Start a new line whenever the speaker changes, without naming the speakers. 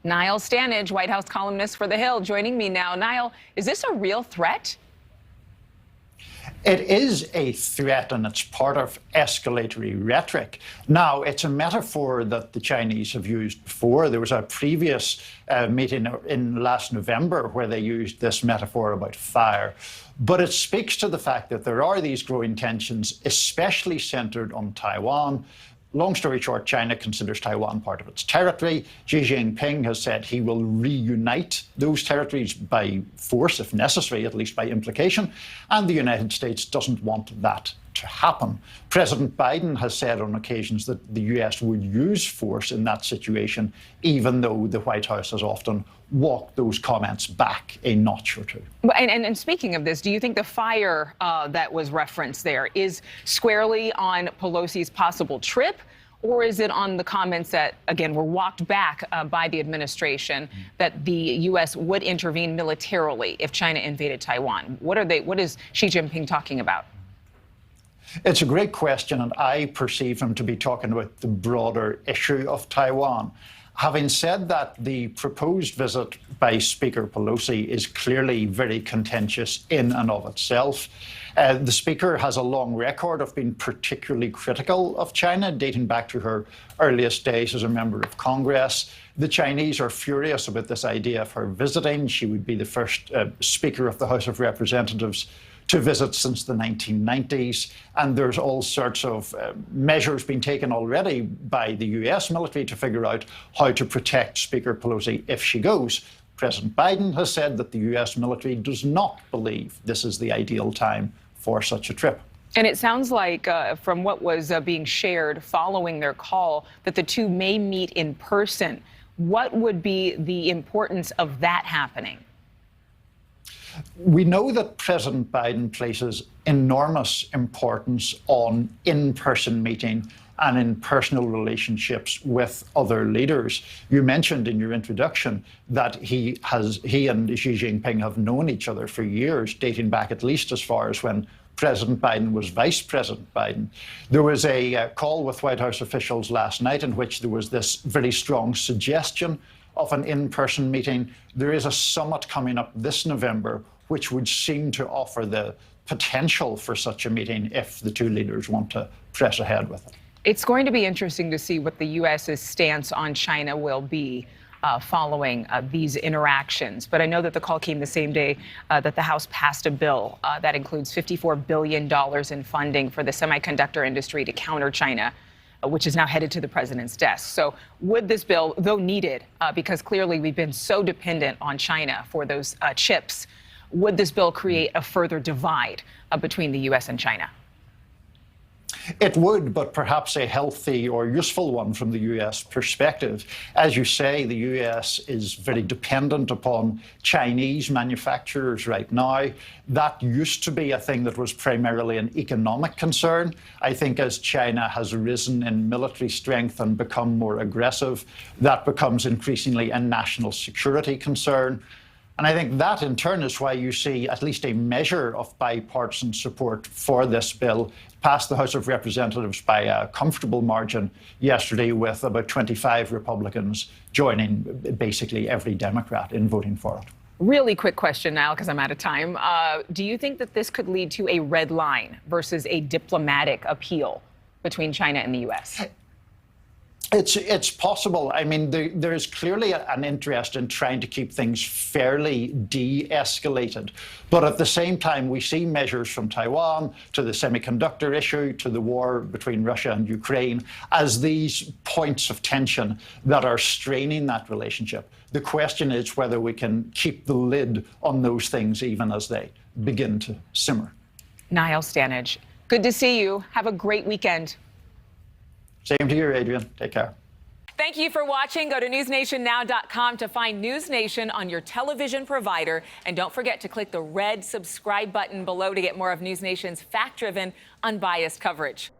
Niall Stanage, White House columnist for The Hill, joining me now. Niall, is this a real threat?
It is a threat, and it's part of escalatory rhetoric. Now, it's a metaphor that the Chinese have used before. There was a previous meeting in last November where they used this metaphor about fire. But it speaks to the fact that there are these growing tensions, especially centered on Taiwan. Long story short, China considers Taiwan part of its territory. Xi Jinping has said he will reunite those territories by force, if necessary, at least by implication. And the United States doesn't want that to happen. President Biden has said on occasions that the US would use force in that situation, even though the White House has often walked those comments back a notch or two.
And speaking of this, do you think the fire that was referenced there is squarely on Pelosi's possible trip? Or is it on the comments that, again, were walked back by the administration that the U.S. would intervene militarily if China invaded Taiwan? What is Xi Jinping talking about?
It's a great question, and I perceive him to be talking about the broader issue of Taiwan. Having said that, the proposed visit by Speaker Pelosi is clearly very contentious in and of itself. The Speaker has a long record of being particularly critical of China, dating back to her earliest days as a member of Congress. The Chinese are furious about this idea of her visiting. She would be the first Speaker of the House of Representatives to visit since the 1990s. And there's all sorts of measures being taken already by the US military to figure out how to protect Speaker Pelosi if she goes. President Biden has said that the US military does not believe this is the ideal time for such a trip.
And it sounds like, from what was being shared following their call, that the two may meet in person. What would be the importance of that happening?
We know that President Biden places enormous importance on in-person meeting and in personal relationships with other leaders. You mentioned in your introduction that he and Xi Jinping have known each other for years, dating back at least as far as when President Biden was Vice President Biden. There was a call with White House officials last night in which there was this very strong suggestion of an in-person meeting. There is a summit coming up this November, which would seem to offer the potential for such a meeting if the two leaders want to press ahead with it.
It's going to be interesting to see what the U.S.'s stance on China will be following these interactions. But I know that the call came the same day that the House passed a bill that includes $54 billion in funding for the semiconductor industry to counter China, which is now headed to the president's desk. So would this bill, though needed, because clearly we've been so dependent on China for those chips, would this bill create a further divide between the U.S. and China?
It would, but perhaps a healthy or useful one from the U.S. perspective. As you say, the U.S. is very dependent upon Chinese manufacturers right now. That used to be a thing that was primarily an economic concern. I think as China has risen in military strength and become more aggressive, that becomes increasingly a national security concern. And I think that, in turn, is why you see at least a measure of bipartisan support for this bill. It passed the House of Representatives by a comfortable margin yesterday, with about 25 Republicans joining basically every Democrat in voting for it.
Really quick question, Niall, because I'm out of time. Do you think that this could lead to a red line versus a diplomatic appeal between China and the U.S.?
It's possible. I mean, there's clearly an interest in trying to keep things fairly de-escalated. But at the same time, we see measures from Taiwan to the semiconductor issue to the war between Russia and Ukraine as these points of tension that are straining that relationship. The question is whether we can keep the lid on those things even as they begin to simmer.
Niall Stanage, good to see you. Have a great weekend.
Same to you, Adrienne. Take care.
Thank you for watching. Go to newsnationnow.com to find NewsNation on your television provider. And don't forget to click the red subscribe button below to get more of NewsNation's fact-driven, unbiased coverage.